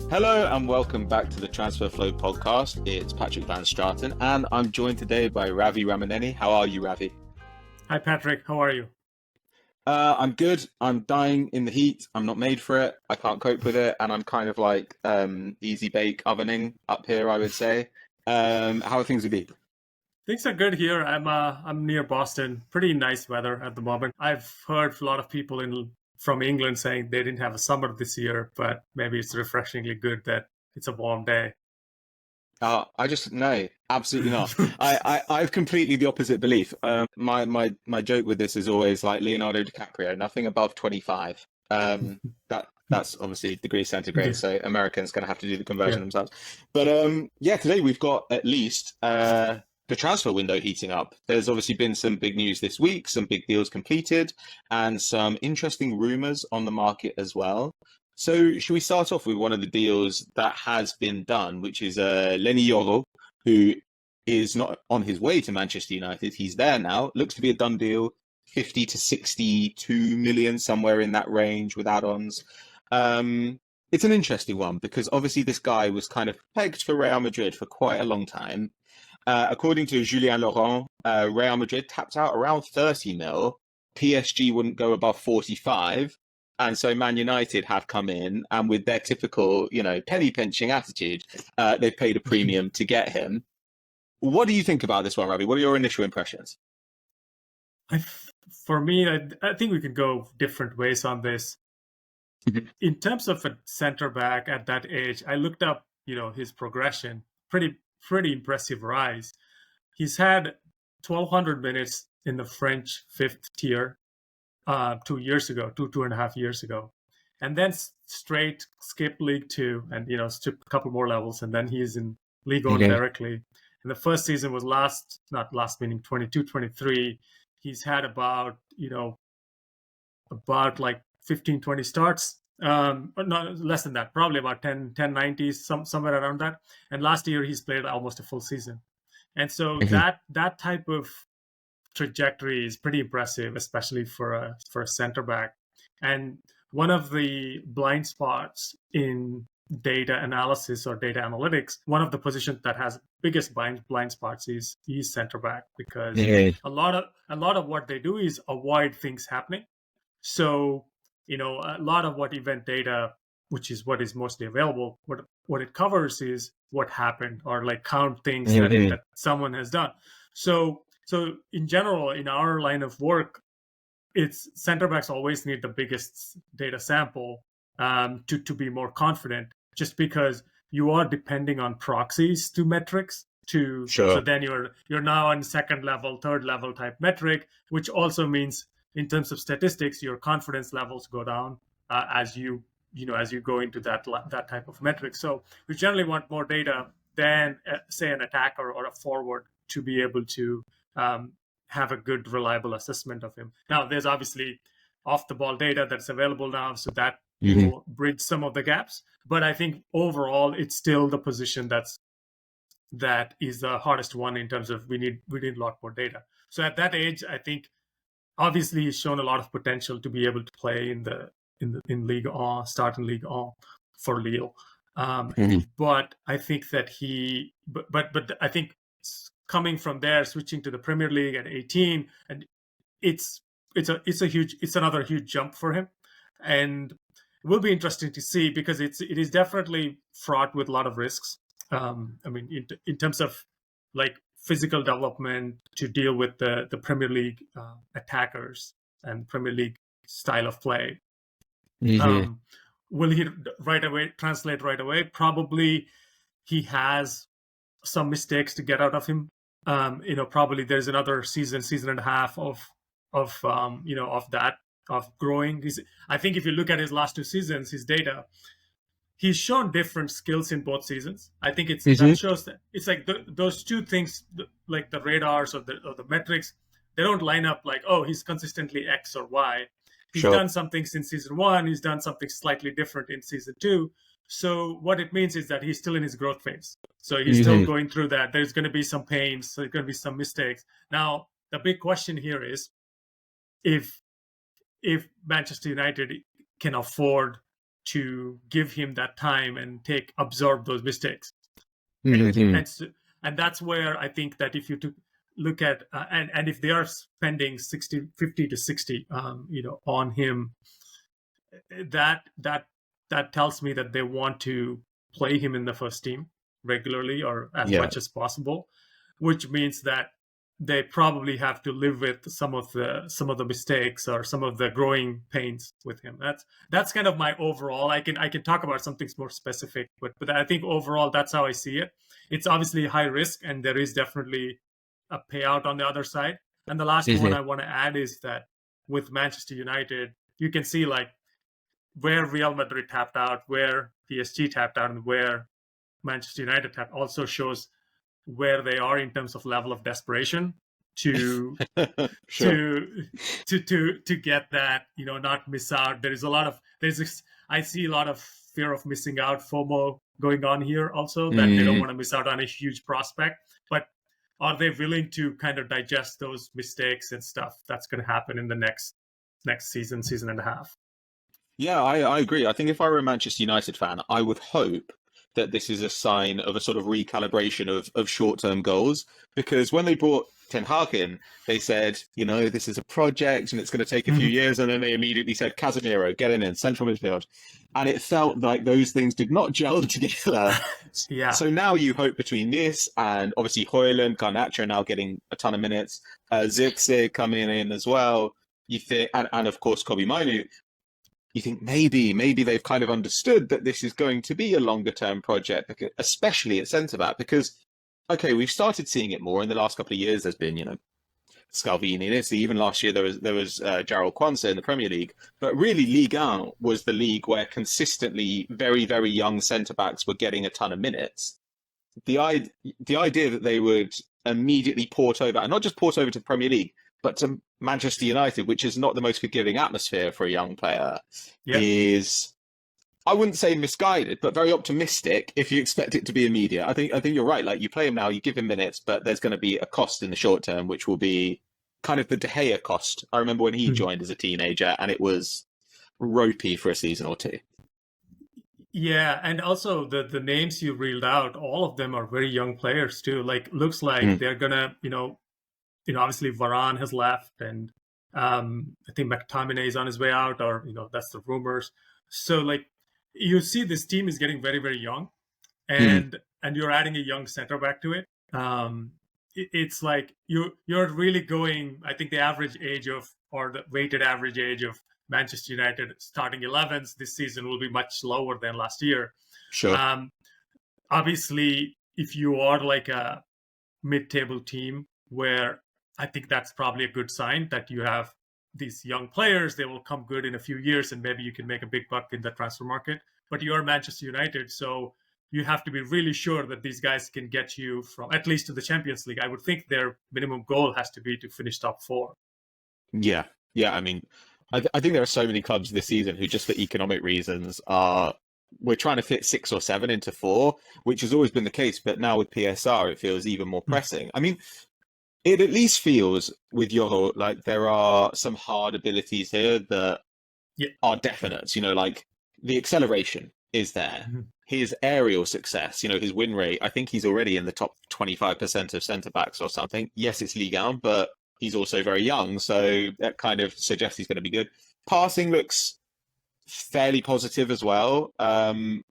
Hello and welcome back to the Transfer Flow podcast. It's Patrick Van Straten and I'm joined today by Ravi Ramaneni. How are you, Ravi? Hi, Patrick. How are you? I'm good. I'm dying in the heat. I'm not made for it. I can't cope with it. And I'm kind of like easy bake ovening up here, I would say. How are things with you? Things are good here. I'm near Boston. Pretty nice weather at the moment. I've heard a lot of people from England saying they didn't have a summer this year, but maybe it's refreshingly good that it's a warm day. No, absolutely not. I've completely the opposite belief. My joke with this is always like Leonardo DiCaprio, nothing above 25. That's obviously degrees centigrade, so Americans going to have to do the conversion themselves. But today we've got at least the transfer window heating up. There's obviously been some big news this week, some big deals completed, and some interesting rumors on the market as well. So should we start off with one of the deals that has been done, which is Leny Yoro, who is not on his way to Manchester United. He's there now. Looks to be a done deal, 50 to 62 million, somewhere in that range with add-ons. It's an interesting one because obviously this guy was kind of pegged for Real Madrid for quite a long time. According to Julien Laurent, Real Madrid tapped out around 30 mil. PSG wouldn't go above 45. And so Man United have come in and with their typical, penny pinching attitude, they've paid a premium to get him. What do you think about this one, Ravi? What are your initial impressions? For me, I think we could go different ways on this. In terms of a center back at that age, I looked up, his progression. Pretty impressive rise. He's had 1,200 minutes in the French fifth tier. 2 years ago, 2.5 years ago, and then straight skip League Two, and skip a couple more levels, and then he's in League One directly. And the first season was meaning 22-23. He's had about like 15-20 starts, not less than that, probably about 10-90s, somewhere around that. And last year he's played almost a full season, and so that type of trajectory is pretty impressive, especially for a center back. And one of the blind spots in data analysis or data analytics, one of the positions that has biggest blind spots is center back, because a lot of what they do is avoid things happening. So a lot of what event data, which is what is mostly available, what it covers is what happened, or like count things that someone has done. So in general, in our line of work, it's center backs always need the biggest data sample to be more confident, just because you are depending on proxies to metrics. So then you're now on second level, third level type metric, which also means in terms of statistics, your confidence levels go down as you go into that type of metric. So we generally want more data than say an attacker or a forward to be able to have a good, reliable assessment of him. Now, there's obviously off-the-ball data that's available now, so that will bridge some of the gaps. But I think overall, it's still the position that is the hardest one in terms of we need a lot more data. So at that age, I think obviously he's shown a lot of potential to be able to play in Ligue 1, start in Ligue 1 for Lille. But I think that but I think coming from there, switching to the Premier League at 18, and it's another huge jump for him, and it will be interesting to see, because it is definitely fraught with a lot of risks. In terms of like physical development to deal with the Premier League attackers and Premier League style of play. Will he translate right away? Probably he has some mistakes to get out of him. Probably there's another season and a half of growing. I think if you look at his last 2 seasons, his data, he's shown different skills in both seasons. I think that shows that it's like those two things, like the radars or the metrics, they don't line up like, oh, he's consistently X or Y. He's done something since season 1. He's done something slightly different in season 2. So what it means is that he's still in his growth phase. So he's still going through that. There's going to be some pains. So there's going to be some mistakes. Now, the big question here is if Manchester United can afford to give him that time and absorb those mistakes. Mm-hmm. And that's where I think that if you look at and if they are spending 50 to 60 on him, that tells me that they want to play him in the first team regularly or as much as possible, which means that they probably have to live with some of the mistakes or some of the growing pains with him. That's kind of my overall. I can talk about something more specific, but I think overall that's how I see it. It's obviously high risk, and there is definitely a payout on the other side. And the last one I want to add is that with Manchester United, you can see like where Real Madrid tapped out, where PSG tapped out, and where Manchester United tapped also shows where they are in terms of level of desperation to to get that, not miss out. I see a lot of fear of missing out, FOMO going on here also, that they don't want to miss out on a huge prospect. But are they willing to kind of digest those mistakes and stuff that's going to happen in the next season and a half? Yeah, I agree. I think if I were a Manchester United fan, I would hope that this is a sign of a sort of recalibration of short-term goals. Because when they brought Ten Hag in, they said, this is a project and it's going to take a few years. And then they immediately said, Casemiro, get in central midfield. And it felt like those things did not gel together. Yeah. So now you hope between this and obviously Højlund, Garnacho now getting a ton of minutes, Zirkzee coming in as well. You think, and of course, Kobe Mainu. You think maybe they've kind of understood that this is going to be a longer term project, especially at centre back, because, okay, we've started seeing it more in the last couple of years. There's been, Scalvini, even last year there was Jarrell Quansah in the Premier League, but really Ligue 1 was the league where consistently very, very young centre backs were getting a ton of minutes. The idea that they would immediately port over, and not just port over to the Premier League, but to Manchester United, which is not the most forgiving atmosphere for a young player, is, I wouldn't say misguided, but very optimistic if you expect it to be immediate. I think you're right. Like, you play him now, you give him minutes, but there's going to be a cost in the short term, which will be kind of the De Gea cost. I remember when he joined as a teenager, and it was ropey for a season or two. Yeah, and also the names you reeled out, all of them are very young players too. Like, looks like they're gonna, obviously Varane has left, and I think McTominay is on his way out, or that's the rumors. So like, you see this team is getting very, very young, and you're adding a young center back to it. It's like you're really going. I think the average age or the weighted average age of Manchester United starting 11s this season will be much lower than last year. Sure. Obviously, if you are like a mid-table team, where I think that's probably a good sign that you have these young players, they will come good in a few years, and maybe you can make a big buck in the transfer market. But you are Manchester United, so you have to be really sure that these guys can get you from at least to the Champions League. I would think their minimum goal has to be to finish top 4. Yeah. I mean, I think there are so many clubs this season who, just for economic reasons, we're trying to fit 6 or 7 into 4, which has always been the case. But now with PSR, it feels even more pressing. I mean, it at least feels with Yoro like there are some hard abilities here that are definite. Like the acceleration is there. His aerial success, his win rate, I think he's already in the top 25% of centre-backs or something. Yes, it's Ligue 1, but he's also very young, so that kind of suggests he's going to be good. Passing looks fairly positive as well. And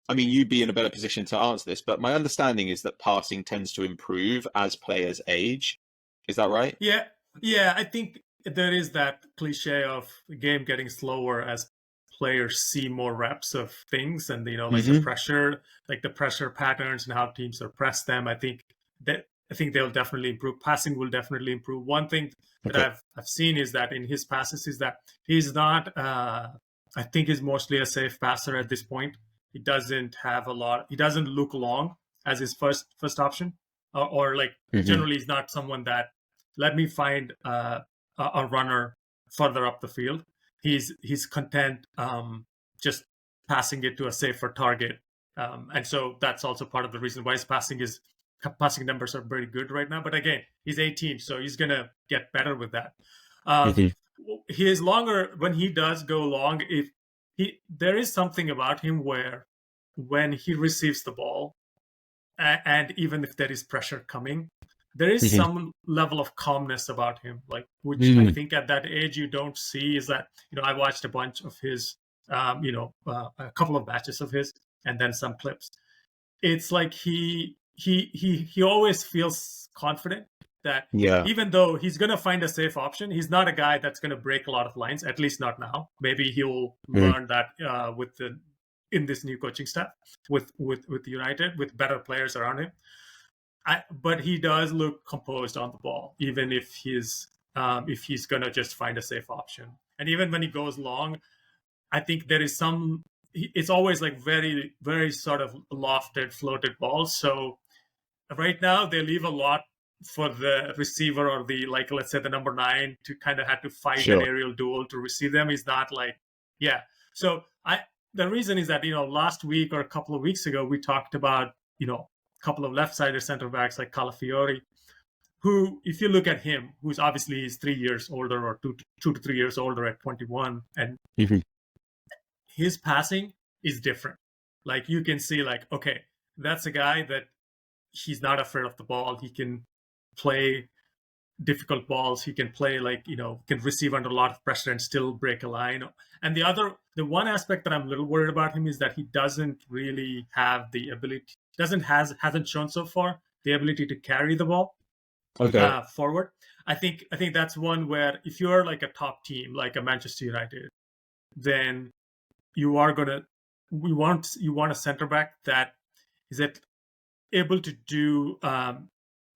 I mean, you'd be in a better position to answer this, but my understanding is that passing tends to improve as players age. Is that right? Yeah. I think there is that cliche of the game getting slower as players see more reps of things, and the pressure patterns and how teams are press them. I think they'll definitely improve. Passing will definitely improve. One thing that I've seen is that in his passes is that he's not. I think he's mostly a safe passer at this point. He doesn't have a lot. He doesn't look long as his first option, or generally he's not someone that let me find a runner further up the field. He's content just passing it to a safer target, and so that's also part of the reason why his passing numbers are very good right now. But again, he's 18, so he's gonna get better with that. He is longer when he does go long. If there is something about him where when he receives the ball, and even if there is pressure coming, there is Mhm. some level of calmness about him, like which I Mm. think at that age you don't see. Is that I watched a bunch of his, a couple of batches of his, and then some clips. It's like he always feels confident that Yeah. even though he's going to find a safe option, he's not a guy that's going to break a lot of lines, at least not now. Maybe he'll Mm. learn that in this new coaching staff with United, with better players around him. But he does look composed on the ball, even if he's going to just find a safe option. And even when he goes long, I think there is some. It's always like very, very sort of lofted, floated balls. So right now they leave a lot for the receiver or let's say the number 9 to kind of have to fight an Sure. aerial duel to receive them. Is not like, yeah. So the reason is that last week or a couple of weeks ago we talked about a couple of left-sided center backs like Calafiori, who, if you look at him, who's obviously is 3 years older or 2 to 3 years older at 21, and Mhm. his passing is different. Like you can see, like, okay, that's a guy that he's not afraid of the ball. He can play difficult balls. He can play can receive under a lot of pressure and still break a line. And the one aspect that I'm a little worried about him is that he doesn't really have the ability, hasn't shown so far the ability to carry the ball Okay. forward. I think that's one where if you're like a top team, like a Manchester United, then you are gonna you want a center back that is able to do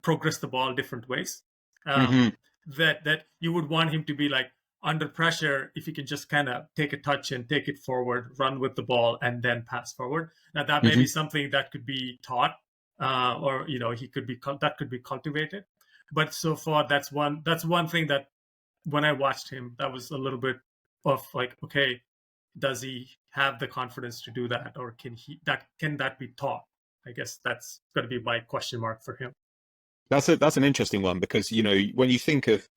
progress the ball different ways. Hmm. That you would want him to be like under pressure, if he can just kind of take a touch and take it forward, run with the ball, and then pass forward. Now that may Hmm. be something that could be taught, or he could be that could be cultivated. But so far, that's one thing that when I watched him, that was a little bit of like, okay, does he have the confidence to do that, or can that be taught? I guess that's going to be my question mark for him. That's an interesting one because when you think of,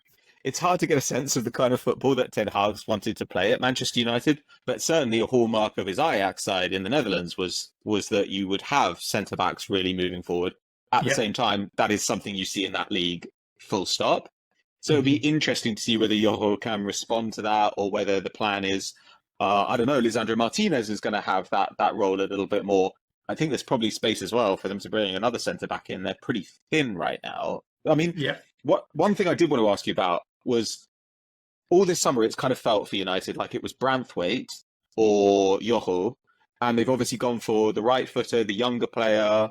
it's hard to get a sense of the kind of football that Ten Hag's wanted to play at Manchester United, but certainly a hallmark of his Ajax side in the Netherlands was that you would have centre backs really moving forward. At the Yeah. same time, that is something you see in that league, full stop. So it'd be Mm-hmm. interesting to see whether Yoro can respond to that, or whether the plan is, I don't know, Lisandro Martinez is going to have that role a little bit more. I think there's probably space as well for them to bring another centre back in. They're pretty thin right now. I mean, Yeah. one thing I did want to ask you about was all this summer it's kind of felt for United like it was Branthwaite or Yoro, and they've obviously gone for the right footer, the younger player,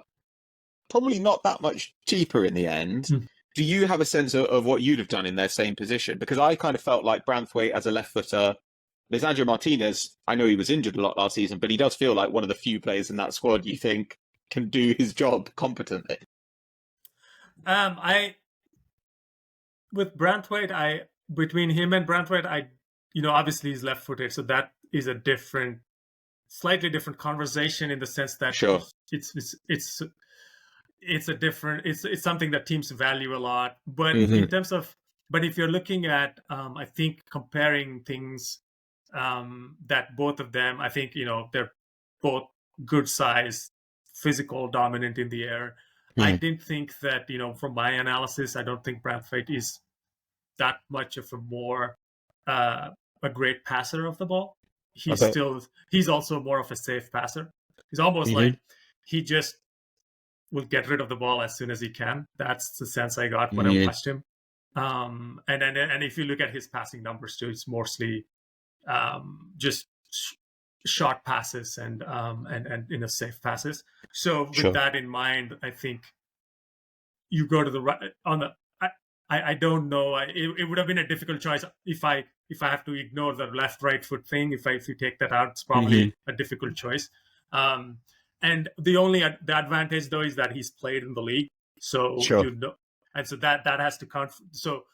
probably not that much cheaper in the end. Mm. Do you have a sense of what you'd have done in their same position? Because I kind of felt like Branthwaite as a left footer, Lisandro Martinez, I know he was injured a lot last season, but he does feel like one of the few players in that squad you think can do his job competently. I with Branthwaite, between him and Branthwaite, obviously he's left-footed, so that is a slightly different conversation in the sense that Sure. it's a different, it's something that teams value a lot. But Hmm. in terms of, but if you're looking at, I think comparing things, that both of them, I think they're both good size, physical, dominant in the air. I Hmm. didn't think that from my analysis, I don't think Branthwaite is that much of uh, a great passer of the ball. Okay. He's also more of a safe passer. He's almost Hmm. like he just will get rid of the ball as soon as he can. That's the sense I got when I Yeah. watched him. And if you look at his passing numbers too, it's mostly just short passes and safe passes. So with Sure. that in mind, I think you go to the right on the. I don't know. It would have been a difficult choice if I have to ignore the left right foot thing. If you take that out, it's Hmm. probably a difficult choice. And the advantage though is that he's played in the league, so Sure. and so that has to count. So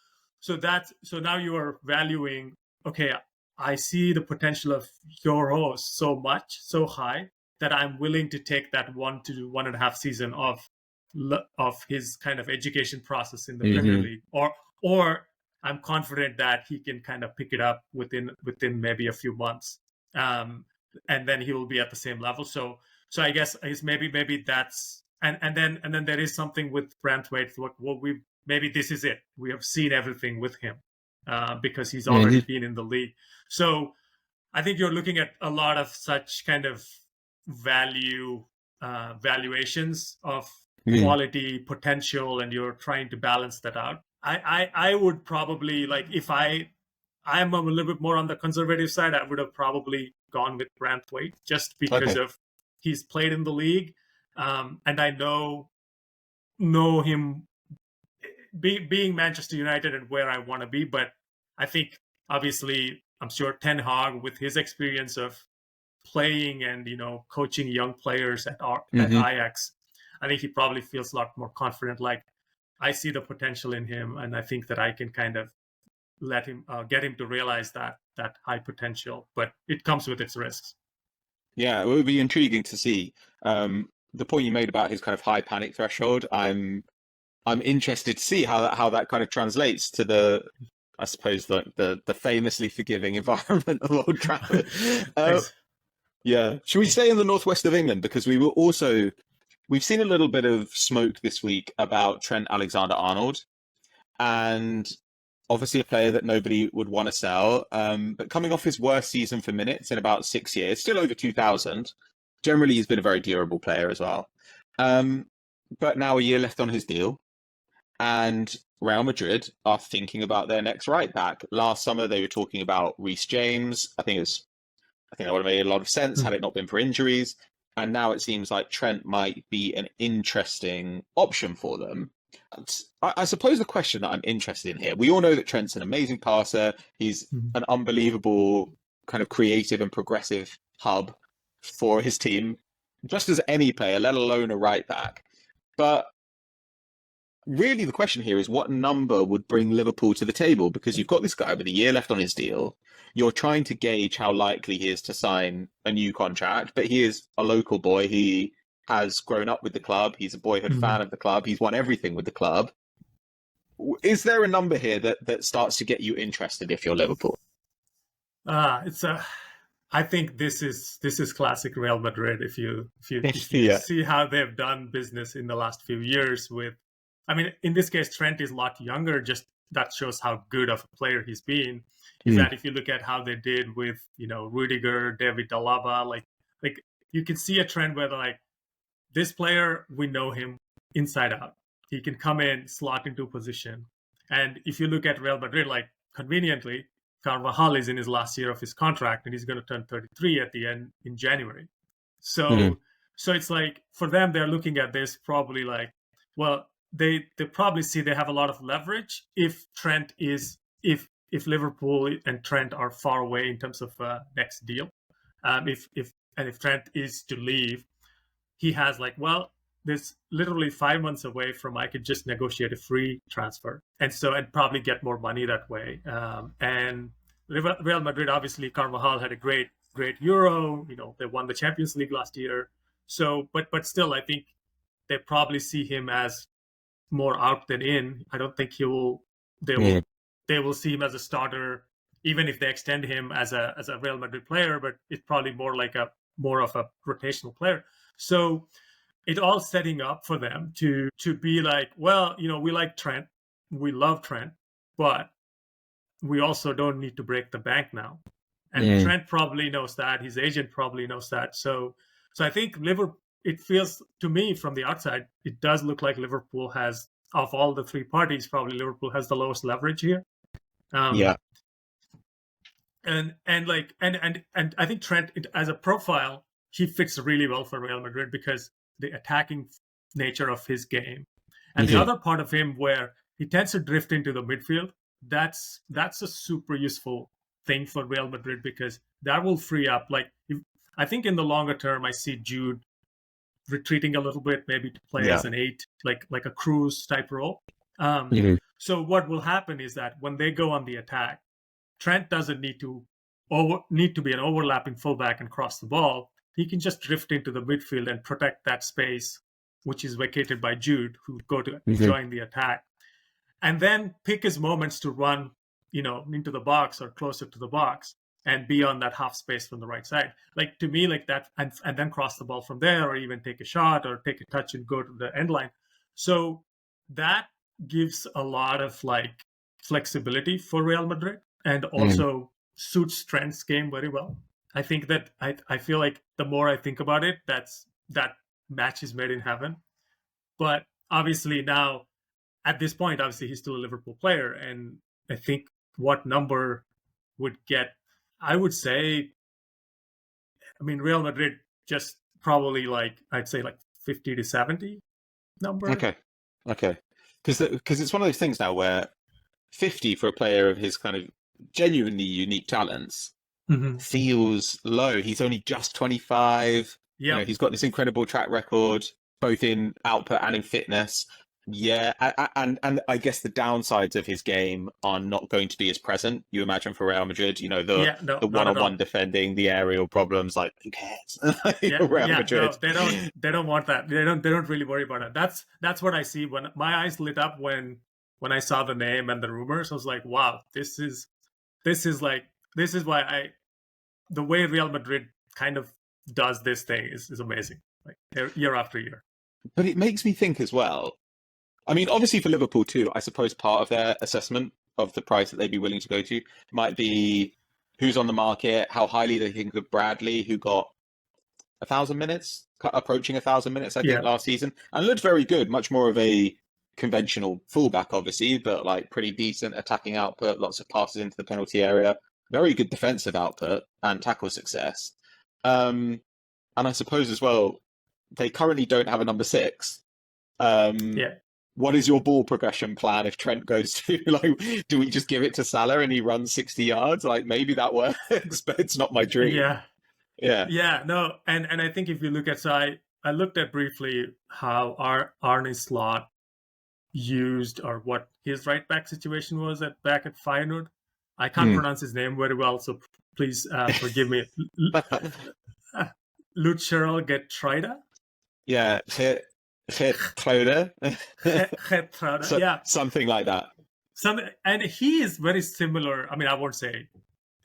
now you are valuing. Okay, I see the potential of Euro so high that I'm willing to take that 1 to 1.5 season of his kind of education process in the Premier Hmm. League, or I'm confident that he can kind of pick it up within maybe a few months. and then he will be at the same level. So I guess maybe that's and then there is something with Branthwaite. Maybe this is it. We have seen everything with him because he's already been in the league. So I think you're looking at a lot of such kind of valuations of quality, potential, and you're trying to balance that out. I would probably, like, if I'm a little bit more on the conservative side, I would have probably gone with Branthwaite just because of he's played in the league, and I know him being Manchester United and where I want to be. But I think obviously I'm sure Ten Hag, with his experience of playing and coaching young players at Ajax, I think he probably feels a lot more confident. Like, I see the potential in him, and I think that I can kind of let him get him to realize that high potential, but it comes with its risks. Yeah, it would be intriguing to see. The point you made about his kind of high panic threshold, I'm interested to see how that kind of translates to the, I suppose, the famously forgiving environment of Old Trafford. Yeah. Should we stay in the northwest of England? Because we've seen a little bit of smoke this week about Trent Alexander-Arnold, and obviously a player that nobody would want to sell, but coming off his worst season for minutes in about 6 years, still over 2,000. Generally, he's been a very durable player as well. But now a year left on his deal, and Real Madrid are thinking about their next right back. Last summer, they were talking about Reece James. I think that would have made a lot of sense had it not been for injuries. And now it seems like Trent might be an interesting option for them. I suppose the question that I'm interested in here, we all know that Trent's an amazing passer. He's an unbelievable kind of creative and progressive hub for his team, just as any player, let alone a right back. But really the question here is, what number would bring Liverpool to the table? Because you've got this guy with a year left on his deal. You're trying to gauge how likely he is to sign a new contract, but he is a local boy. He has grown up with the club. He's a boyhood fan of the club. He's won everything with the club. Is there a number here that starts to get you interested if you're Liverpool? I think this is classic Real Madrid. If you see how they've done business in the last few years with, I mean, in this case, Trent is a lot younger. Just that shows how good of a player he's been. Is that if you look at how they did with, Rudiger, David Alaba, like you can see a trend where like, this player, we know him inside out. He can come in, slot into a position. And if you look at Real Madrid, like, conveniently, Carvajal is in his last year of his contract, and he's going to turn 33 at the end in January. So it's like, for them, they're looking at this probably like, well, they probably see they have a lot of leverage if Liverpool and Trent are far away in terms of next deal. If Trent is to leave, he has like, well, there's literally 5 months away from I could just negotiate a free transfer, and probably get more money that way. And Real Madrid, obviously, Carvajal had a great Euro. They won the Champions League last year. So, but still, I think they probably see him as more out than in. I don't think they will see him as a starter, even if they extend him as a Real Madrid player. But it's probably more of a rotational player. So it all setting up for them to be like, well, we like Trent, we love Trent, but we also don't need to break the bank now. And Trent probably knows that. His agent probably knows that. So I think Liverpool, it feels to me from the outside, it does look like Liverpool has, of all the three parties, probably Liverpool has the lowest leverage here. And I think Trent, as a profile, he fits really well for Real Madrid because the attacking nature of his game, and the other part of him where he tends to drift into the midfield. That's a super useful thing for Real Madrid because that will free up. Like, I think in the longer term, I see Jude retreating a little bit, maybe to play as an 8, like a Cruz type role. So what will happen is that when they go on the attack, Trent doesn't need to be an overlapping fullback and cross the ball. He can just drift into the midfield and protect that space, which is vacated by Jude, who go to join the attack, and then pick his moments to run, into the box or closer to the box. and be on that half space from the right side. Like to me, like that, and then cross the ball from there, or even take a shot or take a touch and go to the end line. So that gives a lot of like flexibility for Real Madrid, and also suits Trent's game very well. I think that I feel like the more I think about it, that match is made in heaven. But obviously now, at this point, obviously he's still a Liverpool player, and I think what number would get, I would say, I mean, Real Madrid just probably like, I'd say like 50 to 70 number. Okay. Because it's one of those things now where 50 for a player of his kind of genuinely unique talents feels low. He's only just 25. Yeah. You know, he's got this incredible track record, both in output and in fitness. Yeah, and I guess the downsides of his game are not going to be as present, you imagine, for Real Madrid. You know, the one-on-one defending, the aerial problems, like who cares? Real Madrid. No, they don't want that. They don't really worry about it. That's what I see when my eyes lit up when I saw the name and the rumors. I was like, wow, this is why the way Real Madrid kind of does this thing is amazing, like year after year. But it makes me think as well. I mean, obviously for Liverpool too, I suppose part of their assessment of the price that they'd be willing to go to might be who's on the market, how highly they think of Bradley, who got 1,000 minutes, approaching 1,000 minutes, I think, last season, and looked very good, much more of a conventional fullback, obviously, but like pretty decent attacking output, lots of passes into the penalty area, very good defensive output and tackle success. And I suppose as well, they currently don't have a number 6. What is your ball progression plan if Trent goes to, like, do we just give it to Salah and he runs 60 yards? Like, maybe that works, but it's not my dream. Yeah, no. And I think if you look at, so I looked at briefly how Arne Slot used, or what his right back situation was back at Feyenoord. I can't pronounce his name very well, so please forgive me. Luchero Getrida? Yeah, something like that. And he is very similar. I mean, I won't say,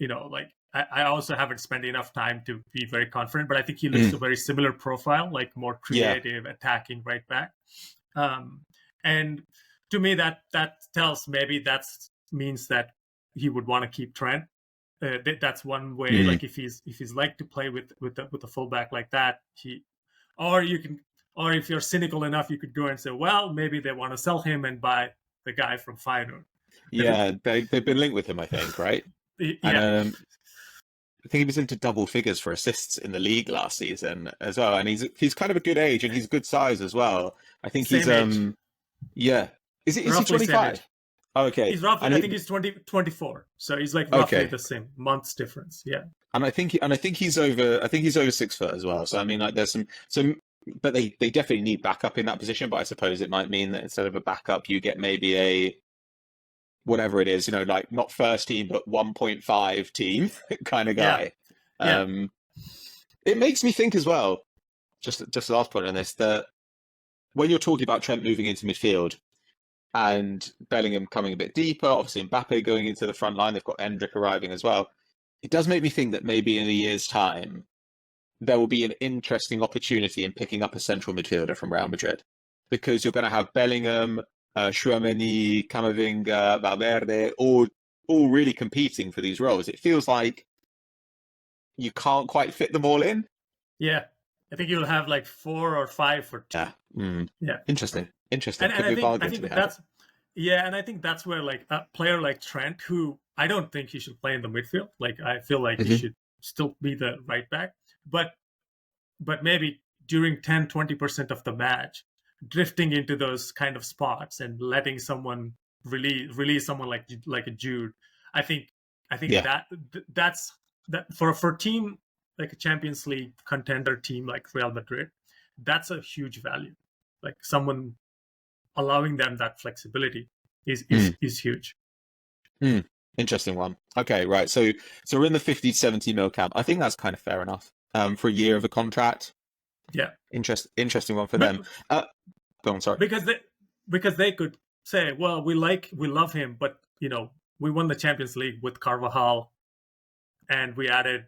like I also haven't spent enough time to be very confident, but I think he looks a very similar profile, like more creative, attacking right back. And to me, that tells maybe that means that he would want to keep Trent. That's one way. Like if he's like to play with a fullback like that, or if you're cynical enough, you could go and say, well, maybe they want to sell him and buy the guy from Feyenoord. Yeah, they've been linked with him, I think, right? And, I think he was into double figures for assists in the league last season as well, and he's kind of a good age and he's good size as well. I think he's Is he 25? Oh, okay. He's roughly, I think he's 24. So he's like roughly the same months difference. Yeah. And I think he's over 6 foot as well. So I mean, like there's some but they definitely need backup in that position. But I suppose it might mean that instead of a backup, you get maybe a whatever it is, like not first team, but 1.5 team kind of guy. It makes me think as well, just last point on this, that when you're talking about Trent moving into midfield and Bellingham coming a bit deeper, obviously Mbappe going into the front line, they've got Endrick arriving as well. It does make me think that maybe in a year's time, there will be an interesting opportunity in picking up a central midfielder from Real Madrid, because you're going to have Bellingham, Tchouaméni, Camavinga, Valverde, all really competing for these roles. It feels like you can't quite fit them all in. Yeah, I think you'll have like 4 or 5 for 2. Yeah. Interesting. And I think that's and I think that's where like a player like Trent, who I don't think he should play in the midfield. Like I feel like he should still be the right back, but maybe during 10-20% of the match, drifting into those kind of spots and letting someone release someone like a Jude. I think that's for a team like a Champions League contender team like Real Madrid, that's a huge value. Like someone allowing them that flexibility is huge. Interesting one. Okay, right. So we're in the 50-70 mil camp. I think that's kind of fair enough for a year of a contract. Yeah. Interesting one for them. Go on, sorry. Because they could say, well, we love him, but we won the Champions League with Carvajal and we added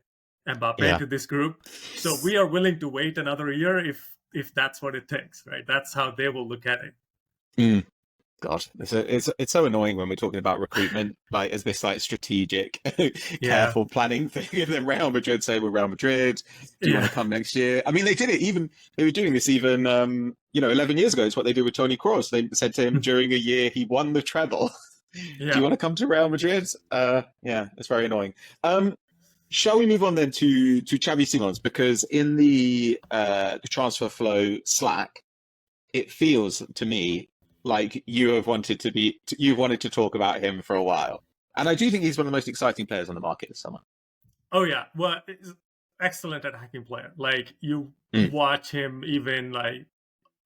Mbappe Yeah. to this group. So we are willing to wait another year if that's what it takes, right? That's how they will look at it. Mm. God, it's so annoying when we're talking about recruitment, like as this like strategic, Yeah, careful planning thing, and then Real Madrid say, "Well, Real Madrid, do you want yeah, to come next year?" I mean, they did it. Even they were doing this even 11 years ago. It's what they did with Toni Kroos. They said to him during a year he won the treble, "Do you yeah. want to come to Real Madrid?" Yeah, it's very annoying. Shall we move on then to Xavi Simons, because in the transfer flow Slack, it feels to me like you've wanted to talk about him for a while, and I do think he's one of the most exciting players on the market this summer. Oh yeah, well, he's excellent attacking player. Like you Mm, watch him, even like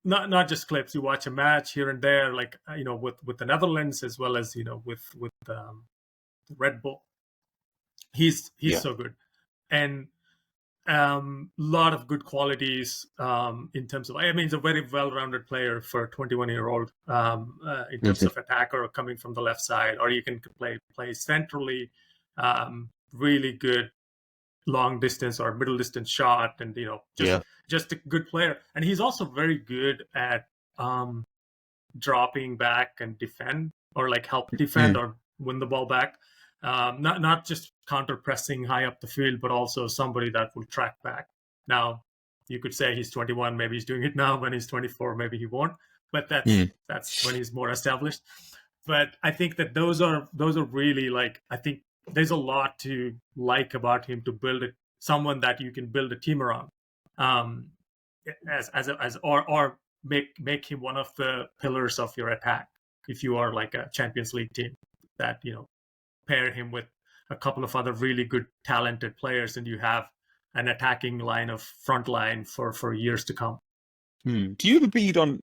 not just clips. You watch a match here and there, like with the Netherlands as well as with Red Bull. He's yeah. so good, and lot of good qualities in terms of. I mean, he's a very well-rounded player for a 21-year-old in terms Mhm. of attacker coming from the left side, or you can play centrally. Really good long distance or middle distance shot, and Yeah. just a good player. And he's also very good at um, dropping back and defend, or like help defend Mm, or win the ball back. Not just counter pressing high up the field, but also somebody that will track back. Now, you could say he's 21, maybe he's doing it now. When he's 24, maybe he won't. But mm, that's when he's more established. But I think that those are really, like, I think there's a lot to like about him, to build it, someone that you can build a team around. Um, as or make him one of the pillars of your attack if you are like a Champions League team, that pair him with a couple of other really good talented players, and you have an attacking line of front line for years to come. mm. Do you have a bead on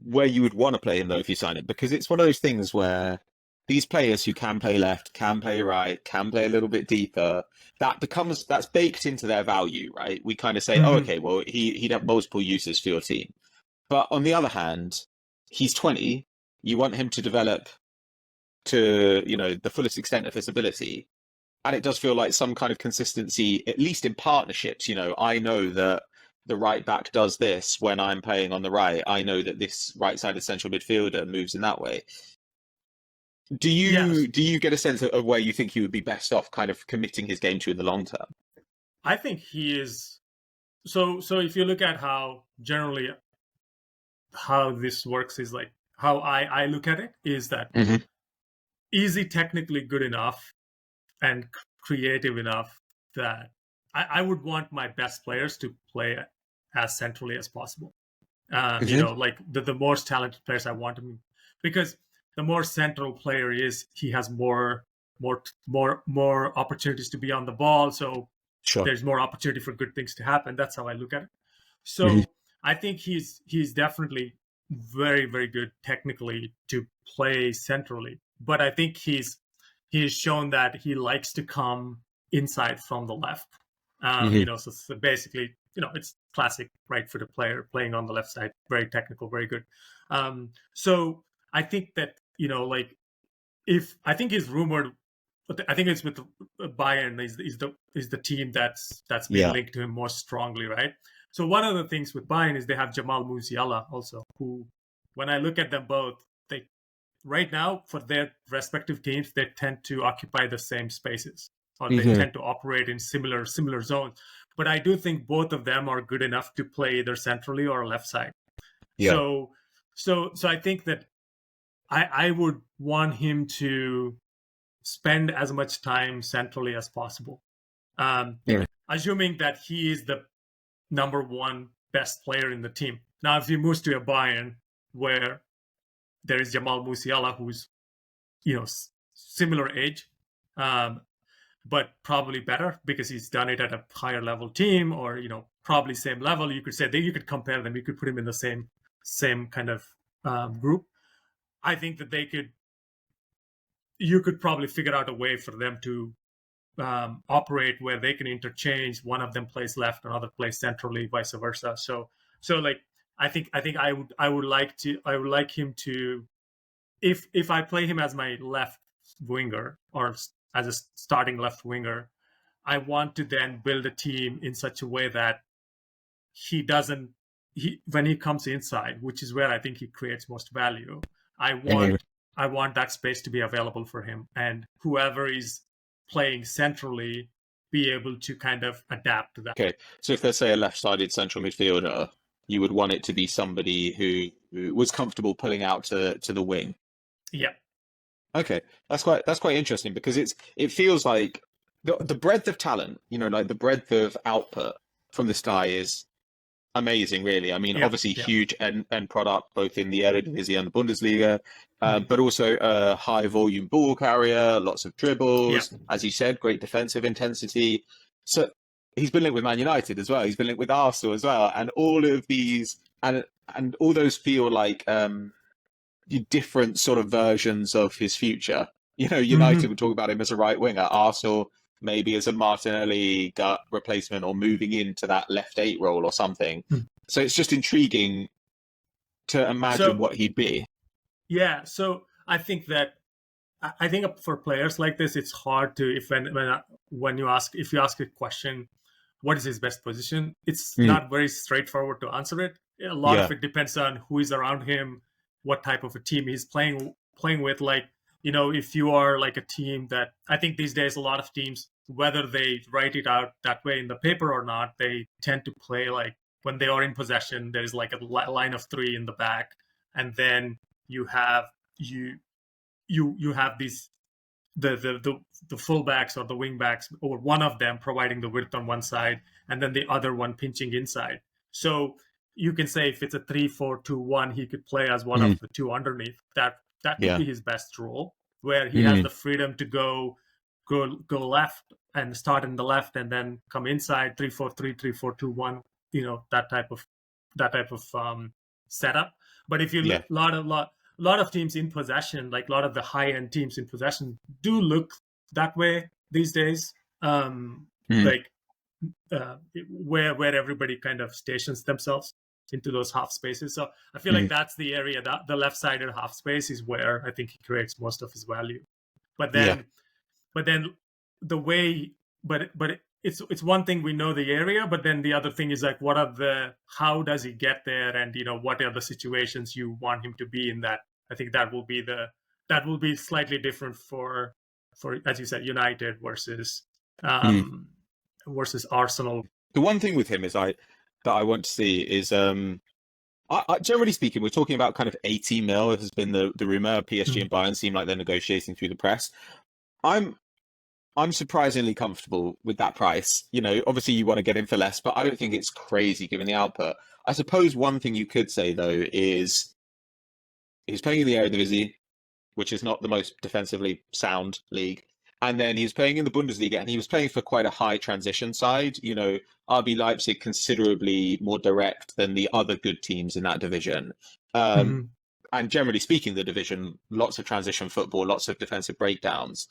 where you would want to play him though if you sign it? Because it's one of those things where these players who can play left, can play right, can play a little bit deeper, that's baked into their value, right? We kind of say, oh, Mm-hmm. okay, well, he'd have multiple uses for your team. But on the other hand, he's 20. You want him to develop to, the fullest extent of his ability. And it does feel like some kind of consistency, at least in partnerships. I know that the right back does this when I'm playing on the right. I know that this right-sided central midfielder moves in that way. Do you Yes, do you get a sense of where you think he would be best off kind of committing his game to in the long term? I think he is. So if you look at how generally how this works, is like how I look at it, is that Hmm. is he technically good enough and creative enough that I would want my best players to play as centrally as possible. Hmm. Like the most talented players, I want him, because the more central player is, he has more opportunities to be on the ball. So Sure. there's more opportunity for good things to happen. That's how I look at it. Hmm. So I think he's definitely very, very good technically to play centrally. But I think he's shown that he likes to come inside from the left. Hmm. So basically, it's classic right-footed player playing on the left side, very technical, very good. So I think that like, if I think he's rumored, but I think it's with Bayern is the team that's been Yeah. linked to him more strongly, right? So one of the things with Bayern is they have Jamal Musiala also, who, when I look at them both, they right now for their respective teams, they tend to occupy the same spaces, or they Hmm. tend to operate in similar zones. But I do think both of them are good enough to play either centrally or left side. Yeah. So I think that I would want him to spend as much time centrally as possible. Um, Yeah. Assuming that he is the number one best player in the team. Now, if he moves to a Bayern where there is Jamal Musiala, who's similar age, um, but probably better because he's done it at a higher level team, or probably same level. You could say that you could compare them. You could put him in the same kind of group. I think that you could probably figure out a way for them to operate where they can interchange. One of them plays left, another plays centrally, vice versa. So like I think I would like him to, if I play him as my left winger, or as a starting left winger, I want to then build a team in such a way that when he comes inside, which is where I think he creates most value, I Mhm. want that space to be available for him, and whoever is playing centrally be able to kind of adapt to that. Okay, so if there's, say, a left-sided central midfielder, you would want it to be somebody who was comfortable pulling out to the wing. Yeah. Okay, that's quite interesting because it feels like the breadth of talent, like the breadth of output from this guy is amazing, really. I mean, Yeah. obviously Yeah. huge end product both in the Eredivisie and the Bundesliga, but also a high volume ball carrier, lots of Yeah. dribbles, as you said, great defensive intensity. So he's been linked with Man United as well. He's been linked with Arsenal as well, and all of these and all those feel like different sort of versions of his future. United would talk about him as a right winger, Arsenal maybe as a Martinelli gut replacement or moving into that left eight role or something. So it's just intriguing to imagine what he'd be. Yeah, so I think for players like this, it's hard to when you ask a question, what is his best position? It's not very straightforward to answer it. A lot of it depends on who is around him, what type of a team he's playing with. Like, if you are like a team that, I think these days a lot of teams, whether they write it out that way in the paper or not, they tend to play like when they are in possession, there's like a line of three in the back, and then you have you have these the fullbacks or the wingbacks, or one of them providing the width on one side and then the other one pinching inside. So you can say if it's a 3-4-2-1, he could play as one of the two underneath. That could be his best role, where he has the freedom to go left and start in the left and then come inside. 3-4-3, 3-4-2-1, that type of setup. But if you look, a lot of teams in possession, like a lot of the high-end teams in possession, do look that way these days. Like where everybody kind of stations themselves into those half spaces. So I feel like that's the area, that the left-sided half space is where I think he creates most of his value. But then the way, but it's one thing, we know the area, but then the other thing is like, how does he get there, and what are the situations you want him to be in? That I think that will be slightly different for as you said, United versus Arsenal. The one thing with him is that I want to see is generally speaking, we're talking about kind of 80 mil has been the rumor. PSG and Bayern seem like they're negotiating through the press. I'm surprisingly comfortable with that price. Obviously you want to get in for less, but I don't think it's crazy given the output. I suppose one thing you could say though is he's playing in the Eredivisie, which is not the most defensively sound league. And then he's playing in the Bundesliga, and he was playing for quite a high transition side. RB Leipzig considerably more direct than the other good teams in that division. And generally speaking, the division, lots of transition football, lots of defensive breakdowns.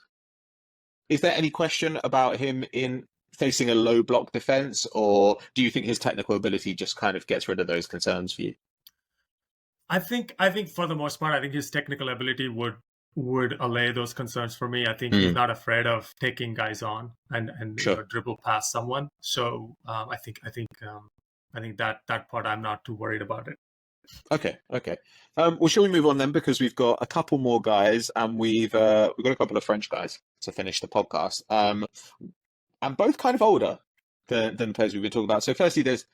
Is there any question about him in facing a low block defense, or do you think his technical ability just kind of gets rid of those concerns for you? I think for the most part, I think his technical ability would allay those concerns for me. I think he's not afraid of taking guys on and dribble past someone. So I think that part, I'm not too worried about it. Okay. Well, shall we move on then? Because we've got a couple more guys, and we've got a couple of French guys to finish the podcast. And both kind of older than the players we've been talking about. So firstly, there's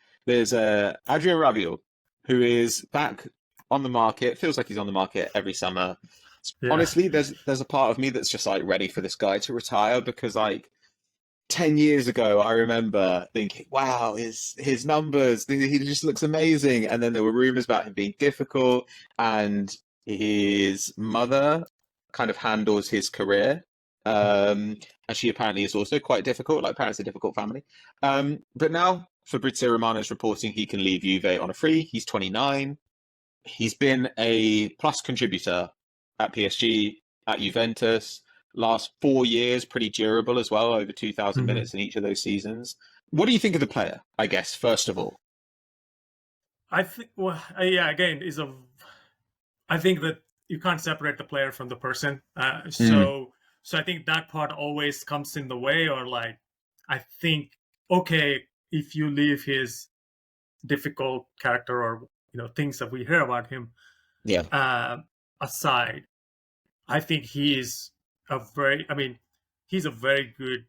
Adrien Rabiot, who is back on the market. Feels like he's on the market every summer. Yeah. Honestly, there's a part of me that's just like ready for this guy to retire, because like 10 years ago, I remember thinking, wow, his numbers, he just looks amazing. And then there were rumors about him being difficult, and his mother kind of handles his career. And she apparently is also quite difficult, like parents are a difficult family. But now Fabrizio Romano is reporting he can leave Juve on a free. He's 29. He's been a plus contributor at PSG, at Juventus. Last 4 years, pretty durable as well, over 2,000 minutes in each of those seasons. What do you think of the player, I guess, first of all? I think, again, I think that you can't separate the player from the person. So I think that part always comes in the way, or like, I think, okay, if you leave his difficult character or things that we hear about him Yeah. aside, I think he's he's a very good,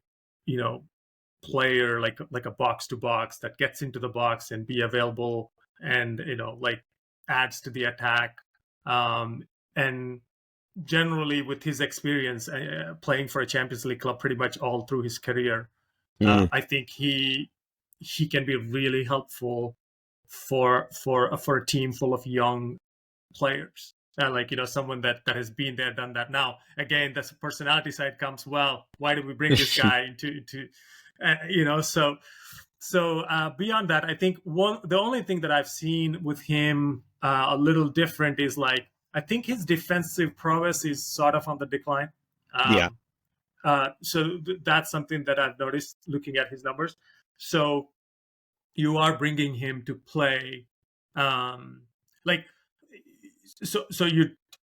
player, like a box to box that gets into the box and be available, and like adds to the attack. And generally, with his experience playing for a Champions League club pretty much all through his career, Mm. I think he can be really helpful for a team full of young players. Like someone that has been there, done that. Now again, the personality side comes. Well, why do we bring this guy into so beyond that, I think the only thing that I've seen with him a little different is, like, I think his defensive prowess is sort of on the decline. Yeah. Um, so that's something that I've noticed looking at his numbers. So you are bringing him to play, like, so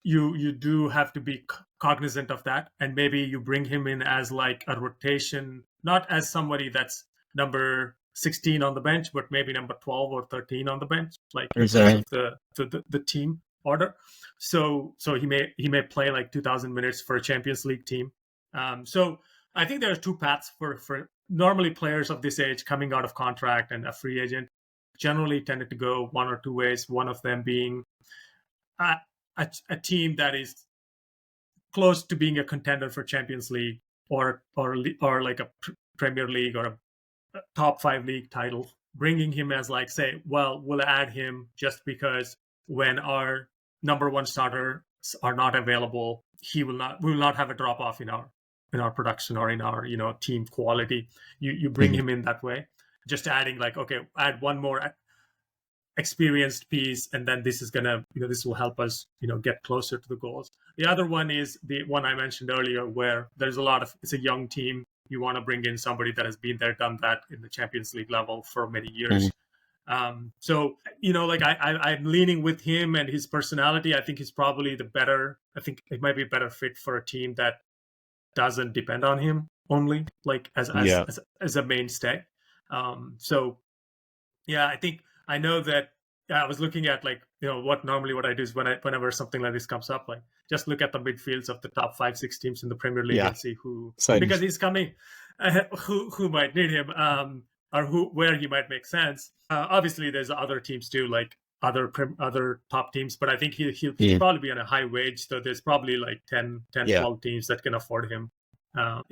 you do have to be cognizant of that, and maybe you bring him in as like a rotation, not as somebody that's number 16 on the bench, but maybe number 12 or 13 on the bench, like in terms of the team order. So he may play like 2,000 minutes for a Champions League team. So I think there are two paths for normally players of this age coming out of contract and a free agent generally tended to go one or two ways. One of them being a team that is close to being a contender for Champions League or like a Premier League or a top 5 league title, bringing him as, like, say, well, we'll add him just because when our number one starters are not available, we will not have a drop off in our production or in our team quality. You bring him in that way, just adding, like, okay, add one more experienced piece, and then this is gonna this will help us get closer to the goals. The other one is the one I mentioned earlier, where there's it's a young team. You want to bring in somebody that has been there, done that in the Champions League level for many years. So like I'm leaning with him and his personality. I think he's probably I think it might be a better fit for a team that doesn't depend on him only, like as a mainstay. So yeah, I think I know that I was looking at, like, what I do is whenever something like this comes up, like, just look at the midfields of the top 5-6 teams in the Premier League and see because he's coming, who might need him, or where he might make sense. Obviously, there's other teams too, like other top teams, but I think he'll probably be on a high wage, so there's probably like 10, 12 teams that can afford him. I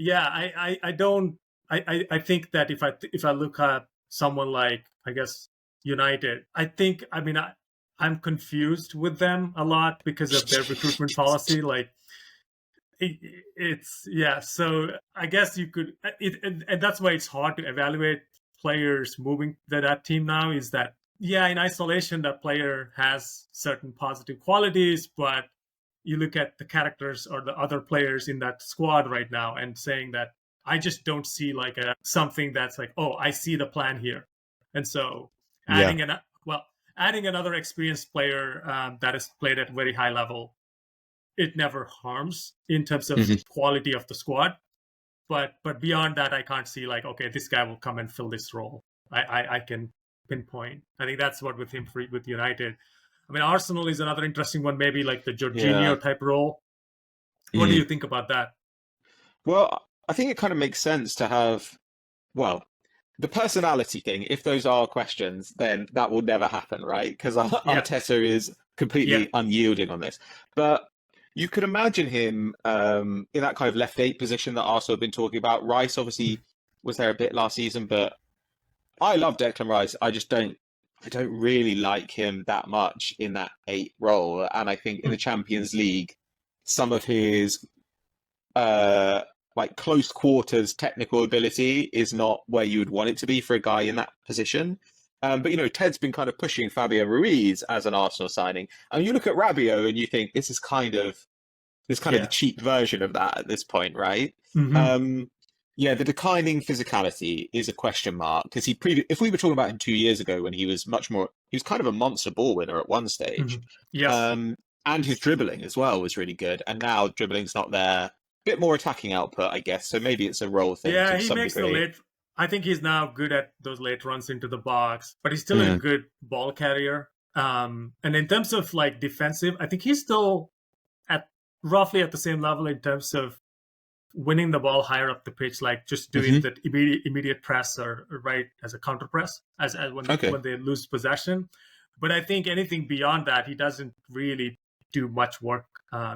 think that if I look at someone like, I guess, United, I'm confused with them a lot because of their recruitment policy. Like, so I guess you could, and that's why it's hard to evaluate players moving to that team now, is that, in isolation, that player has certain positive qualities, but you look at the characters or the other players in that squad right now and saying that I just don't see like something that's like, oh, I see the plan here. And so adding another experienced player that has played at a very high level, it never harms in terms of quality of the squad. But beyond that, I can't see, like, okay, this guy will come and fill this role. I can pinpoint. I think that's what with United. I mean, Arsenal is another interesting one, maybe like the Jorginho type role. What do you think about that? Well, I think it kind of makes sense to have, the personality thing. If those are questions, then that will never happen, right? Because Arteta is completely unyielding on this. But you could imagine him in that kind of left 8 position that Arsenal have been talking about. Rice obviously was there a bit last season, but I love Declan Rice. I don't really like him that much in that 8 role. And I think in the Champions League, some of his like close quarters technical ability is not where you would want it to be for a guy in that position. But Ted's been kind of pushing Fabio Ruiz as an Arsenal signing. And you look at Rabiot and you think this is kind of the cheap version of that at this point, right? The declining physicality is a question mark, because if we were talking about him 2 years ago, when he was kind of a monster ball winner at one stage. And his dribbling as well was really good. And now dribbling's not there. Bit more attacking output, I guess. So maybe it's a role thing. Yeah, he makes the late. I think he's now good at those late runs into the box, but he's still a Yeah. good ball carrier. And in terms of like defensive, I think he's still at roughly at the same level in terms of winning the ball higher up the pitch, like just doing the immediate press or right as a counter press as when they lose possession. But I think anything beyond that, he doesn't really do much work,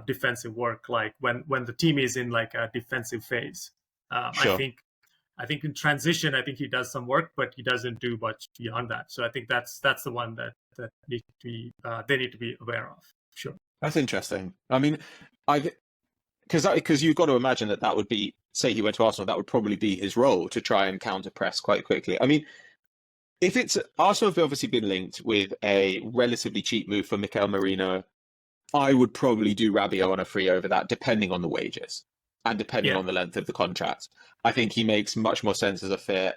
defensive work, like when the team is in like a defensive phase. Sure. I think in transition, I think he does some work, but he doesn't do much beyond that. So I think that's the one that needs to be they need to be aware of. Sure. That's interesting. I mean, because you've got to imagine that would be, say he went to Arsenal, that would probably be his role to try and counter press quite quickly. I mean, if it's Arsenal have obviously been linked with a relatively cheap move for Mikel Merino, I would probably do Rabiot on a free over that, depending on the wages and depending on the length of the contract. I think he makes much more sense as a fit.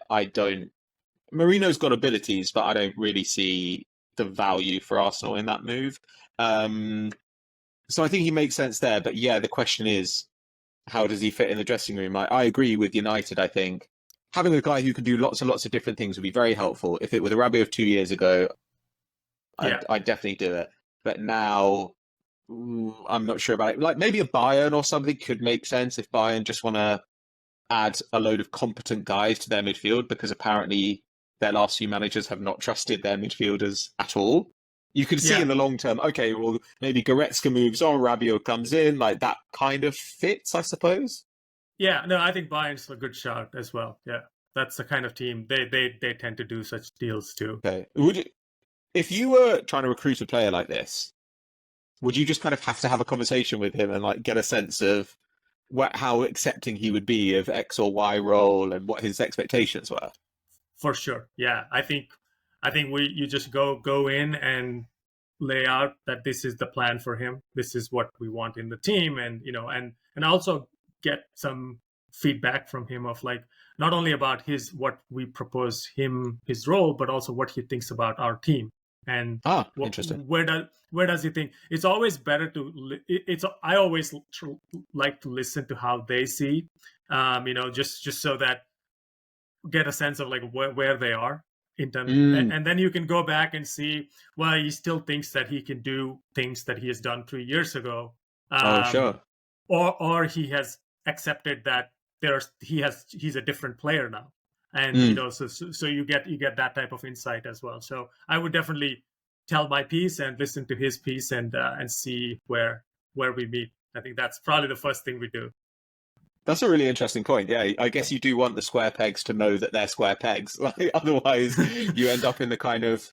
Marino's got abilities, but I don't really see the value for Arsenal in that move. So I think he makes sense there. But yeah, the question is, how does he fit in the dressing room? I agree with United. I think having a guy who can do lots and lots of different things would be very helpful. If it were the Rabiot of 2 years ago, I'd definitely do it. But now, I'm not sure about it. Like maybe a Bayern or something could make sense if Bayern just want to add a load of competent guys to their midfield, because apparently their last few managers have not trusted their midfielders at all. You could see in the long term, okay, well, maybe Goretzka moves on, Rabiot comes in, like that kind of fits, I suppose. Yeah, no, I think Bayern's a good shout as well. Yeah, that's the kind of team they tend to do such deals too. Okay, if you were trying to recruit a player like this, would you just kind of have to have a conversation with him and like get a sense of how accepting he would be of X or Y role and what his expectations were? For sure, yeah. I think you just go in and lay out that this is the plan for him. This is what we want in the team, and and also get some feedback from him of like not only about what we propose his role, but also what he thinks about our team. And interesting. Where does he think? It's always better to. I always like to listen to how they see, just so that get a sense of like where they are in terms, and then you can go back and see. Well, he still thinks that he can do things that he has done 3 years ago. Sure. Or he has accepted that he's a different player now. And so you get that type of insight as well. So I would definitely tell my piece and listen to his piece and see where we meet. I think that's probably the first thing we do. That's a really interesting point. Yeah, I guess you do want the square pegs to know that they're square pegs. Like, otherwise, you end up in the kind of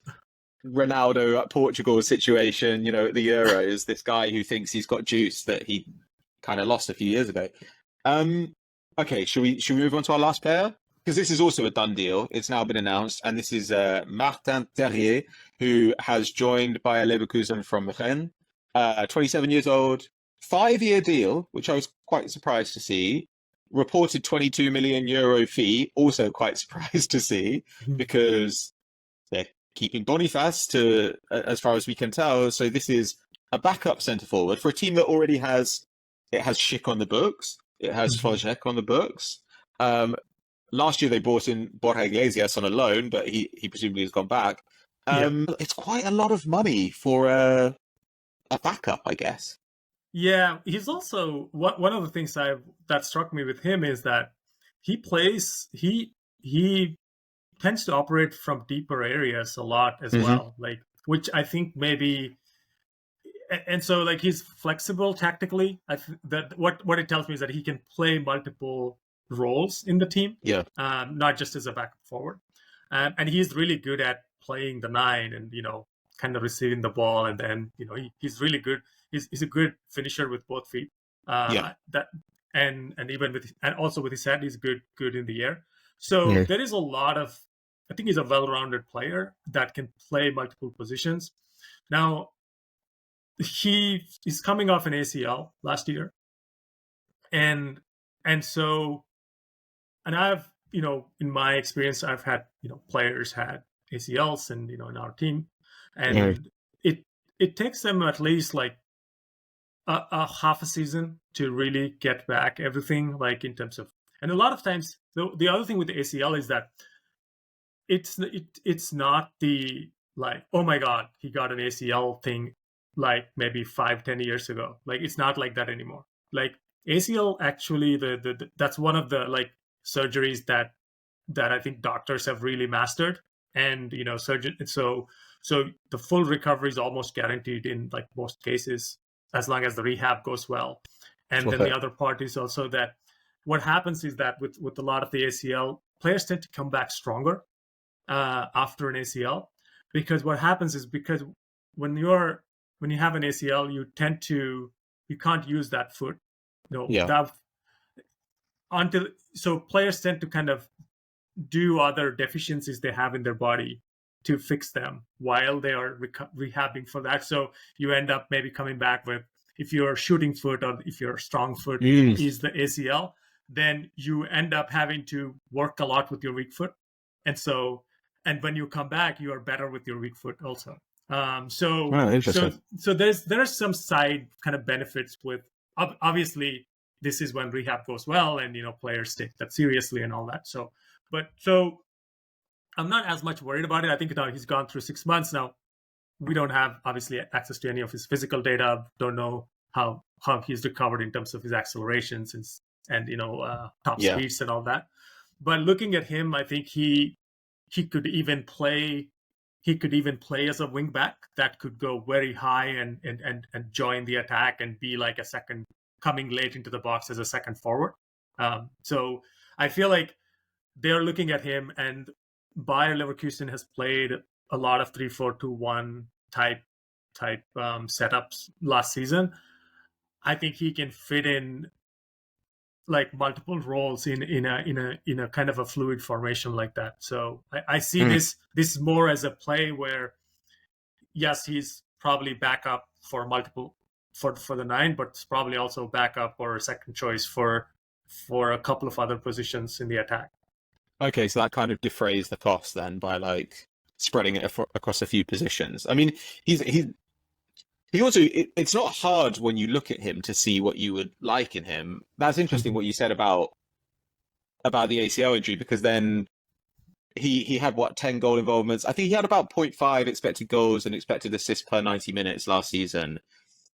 Ronaldo at Portugal situation, at the Euros, this guy who thinks he's got juice that he kind of lost a few years ago. Okay, should we move on to our last player? Because this is also a done deal. It's now been announced, and this is Martin Terrier, who has joined Bayer Leverkusen from Rennes, 27 years old, 5-year deal, which I was quite surprised to see. Reported 22 million euro fee, also quite surprised to see, because they're keeping Boniface to, as far as we can tell. So this is a backup centre forward for a team that already has Schick on the books. It has Flojek on the books. Last year they brought in Borja Iglesias on a loan, but he presumably has gone back. It's quite a lot of money for a backup, I guess. Yeah, he's also one of the things that struck me with him is that he tends to operate from deeper areas a lot as well, like, which I think maybe, and so like he's flexible tactically. That what it tells me is that he can play multiple roles in the team, not just as a backup forward, and he's really good at playing the 9 and kind of receiving the ball, and then he's really good. He's a good finisher with both feet. That and even also with his head, he's good in the air. So there is a lot of. I think he's a well-rounded player that can play multiple positions. Now, he's coming off an ACL last year, and so, and I've in my experience, I've had players had ACLs and in our team, and it takes them at least like a half a season to really get back everything, like in terms of, And a lot of times, the other thing with the ACL is that it's not the like, oh my God, he got an ACL thing like maybe 5-10 years ago. Like it's not like that anymore. Like ACL actually the that's one of the like surgeries that I think doctors have really mastered. And surgeon, so the full recovery is almost guaranteed in like most cases, as long as the rehab goes well. And then the other part is also that what happens is that with a lot of the ACL, players tend to come back stronger after an ACL, because what happens is, because when you have an ACL, you can't use that foot, so players tend to kind of do other deficiencies they have in their body to fix them while they are rehabbing for that. So you end up maybe coming back with, if your shooting foot or if your strong foot is the ACL, then you end up having to work a lot with your weak foot. And when you come back, you are better with your weak foot also. So there are some side kind of benefits with, obviously this is when rehab goes well and players take that seriously and all that. So I'm not as much worried about it. I think he's gone through 6 months now. We don't have obviously access to any of his physical data. Don't know how he's recovered in terms of his accelerations and top speeds and all that. But looking at him, I think he could even play. He could even play as a wing back that could go very high and join the attack and be like a second, coming late into the box as a second forward. So I feel like they're looking at him, and Bayer Leverkusen has played a lot of 3-4-2-1 type setups last season. I think he can fit in like multiple roles in a kind of a fluid formation like that. So I see this more as a play where, yes, he's probably backup for multiple for the 9, but it's probably also backup or a second choice for a couple of other positions in the attack. Okay, so that kind of defrays the cost then by like spreading it across a few positions. I mean, he also, it's not hard when you look at him to see what you would like in him. That's interesting what you said about the ACL injury, because then he had 10 goal involvements. I think he had about 0.5 expected goals and expected assists per 90 minutes last season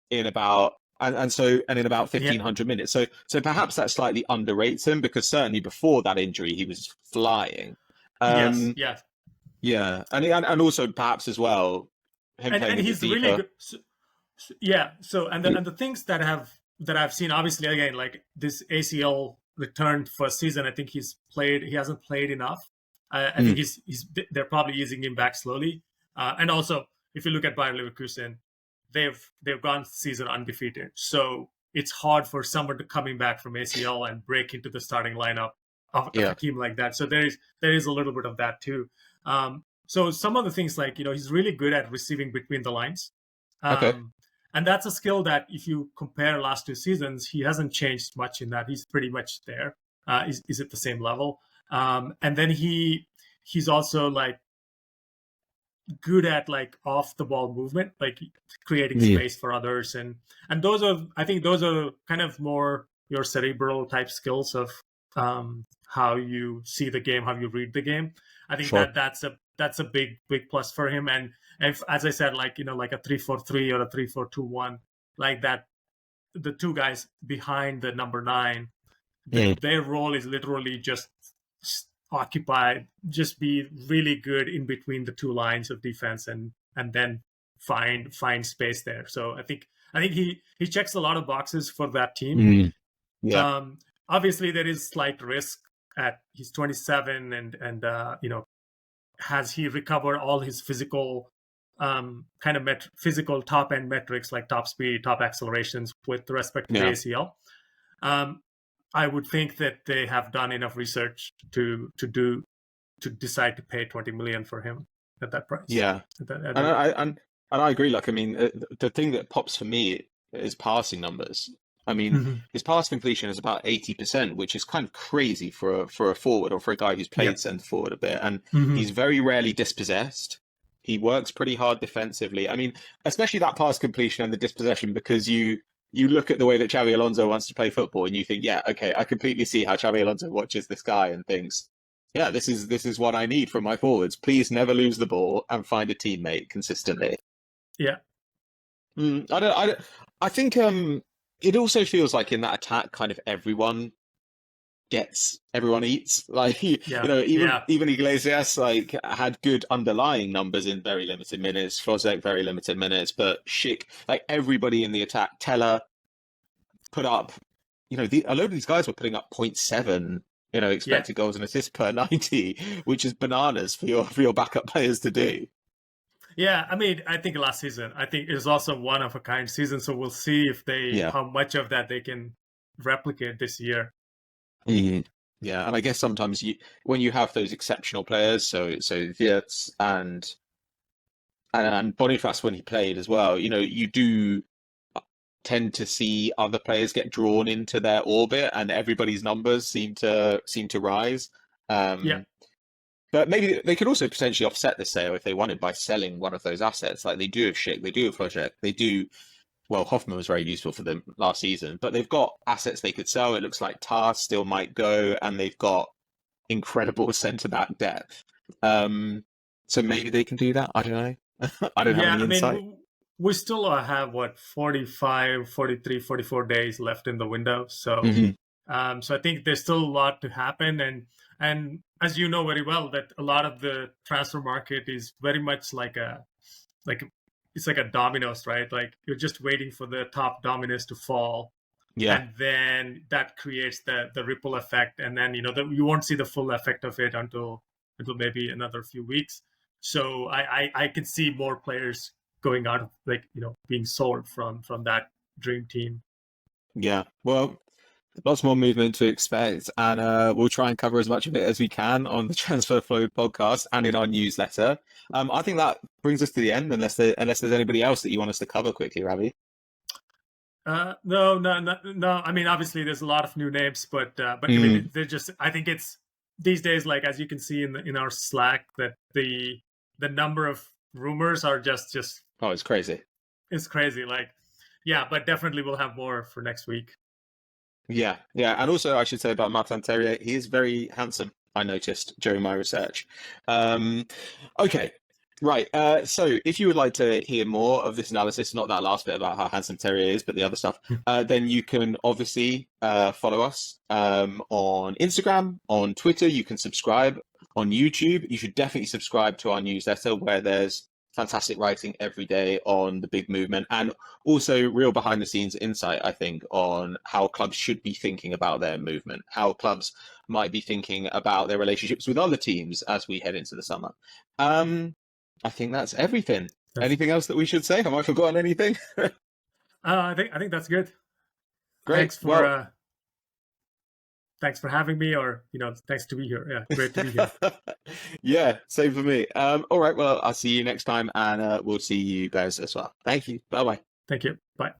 in about in about 1,500 minutes. So perhaps that slightly underrates him, because certainly before that injury he was flying. Yes. Yeah, and also perhaps as well him playing and he's really good. So the things that I've seen, obviously, again, like this ACL return first season, I think he hasn't played enough. I think they're probably easing him back slowly. And also, if you look at Bayer Leverkusen, they've gone season undefeated. So it's hard for someone to coming back from ACL and break into the starting lineup of a team like that. So there is a little bit of that too. So some of the things, like, he's really good at receiving between the lines. And that's a skill that, if you compare last 2 seasons, he hasn't changed much in that. He's pretty much there. Is at the same level. And then he's also like good at like off the ball movement, like creating space for others. And those are kind of more your cerebral type skills of how you see the game, how you read the game. I think that's a big plus for him. And if, as I said, like, like a 3-4-3 or a 3-4-2-1, like that, the 2 guys behind the number 9, their role is literally just occupy, just be really good in between the 2 lines of defense and then find space there. So I think he checks a lot of boxes for that team. Obviously there is slight risk at he's 27 and has he recovered all his physical kind of physical top end metrics, like top speed, top accelerations, with respect to the ACL? I would think that they have done enough research to decide to pay 20 million for him at that price. And I agree. Like, I mean, the thing that pops for me is passing numbers. I mean, his pass completion is about 80%, which is kind of crazy for a forward, or for a guy who's played centre forward a bit. And he's very rarely dispossessed. He works pretty hard defensively. I mean, especially that pass completion and the dispossession, because you you look at the way that Xavi Alonso wants to play football, and you think, yeah, okay, I completely see how Xavi Alonso watches this guy and thinks, yeah, this is what I need from my forwards. Please never lose the ball and find a teammate consistently. Yeah. I think it also feels like in that attack, kind of everyone eats. Like even Iglesias like had good underlying numbers in very limited minutes. Flozek very limited minutes, but Schick, like everybody in the attack, Teller put up. A load of these guys were putting up 0.7. Expected goals and assists per 90, which is bananas for your backup players to do. Yeah, I mean, I think last season, it was also one of a kind season. So we'll see if how much of that they can replicate this year. Mm-hmm. Yeah, and I guess sometimes when you have those exceptional players, so Wirtz and Boniface when he played as well, you do tend to see other players get drawn into their orbit, and everybody's numbers seem to rise. But maybe they could also potentially offset the sale if they wanted by selling one of those assets, like they do with Schick, they do with Flozek, they do. Well, Hoffman was very useful for them last season, but they've got assets they could sell. It looks like Tar still might go, and they've got incredible centre-back depth. So maybe they can do that. I don't know. I don't have any insight. We still have, 45, 43, 44 days left in the window. So so I think there's still a lot to happen. And as you know very well, that a lot of the transfer market is very much it's like a dominoes, right? Like you're just waiting for the top dominoes to fall. Yeah. And then that creates the ripple effect. And then, you won't see the full effect of it until maybe another few weeks. So I can see more players going out of being sold from that dream team. Yeah. Well, lots more movement to expect, and we'll try and cover as much of it as we can on the Transfer Flow podcast and in our newsletter. I think that brings us to the end, unless there's anybody else that you want us to cover quickly, Ravi. No. I mean, obviously, there's a lot of new names, but I mean, they're just. I think it's these days, like as you can see in our Slack, that the number of rumors are just. Oh, it's crazy. It's crazy. Like, yeah, but definitely we'll have more for next week. Yeah. And also I should say about Martin Terrier, he is very handsome, I noticed during my research. Okay, right. So if you would like to hear more of this analysis, not that last bit about how handsome Terrier is, but the other stuff, then you can obviously follow us on Instagram, on Twitter. You can subscribe on YouTube. You should definitely subscribe to our newsletter, where there's fantastic writing every day on the big movement, and also real behind the scenes insight, I think, on how clubs should be thinking about their movement, how clubs might be thinking about their relationships with other teams as we head into the summer. I think that's everything. Anything else that we should say? Have I forgotten anything? I think that's good. Great. Thanks for having me, or thanks to be here. Yeah, great to be here. Yeah, same for me. All right, well, I'll see you next time, and we'll see you guys as well. Thank you. Bye-bye. Thank you. Bye.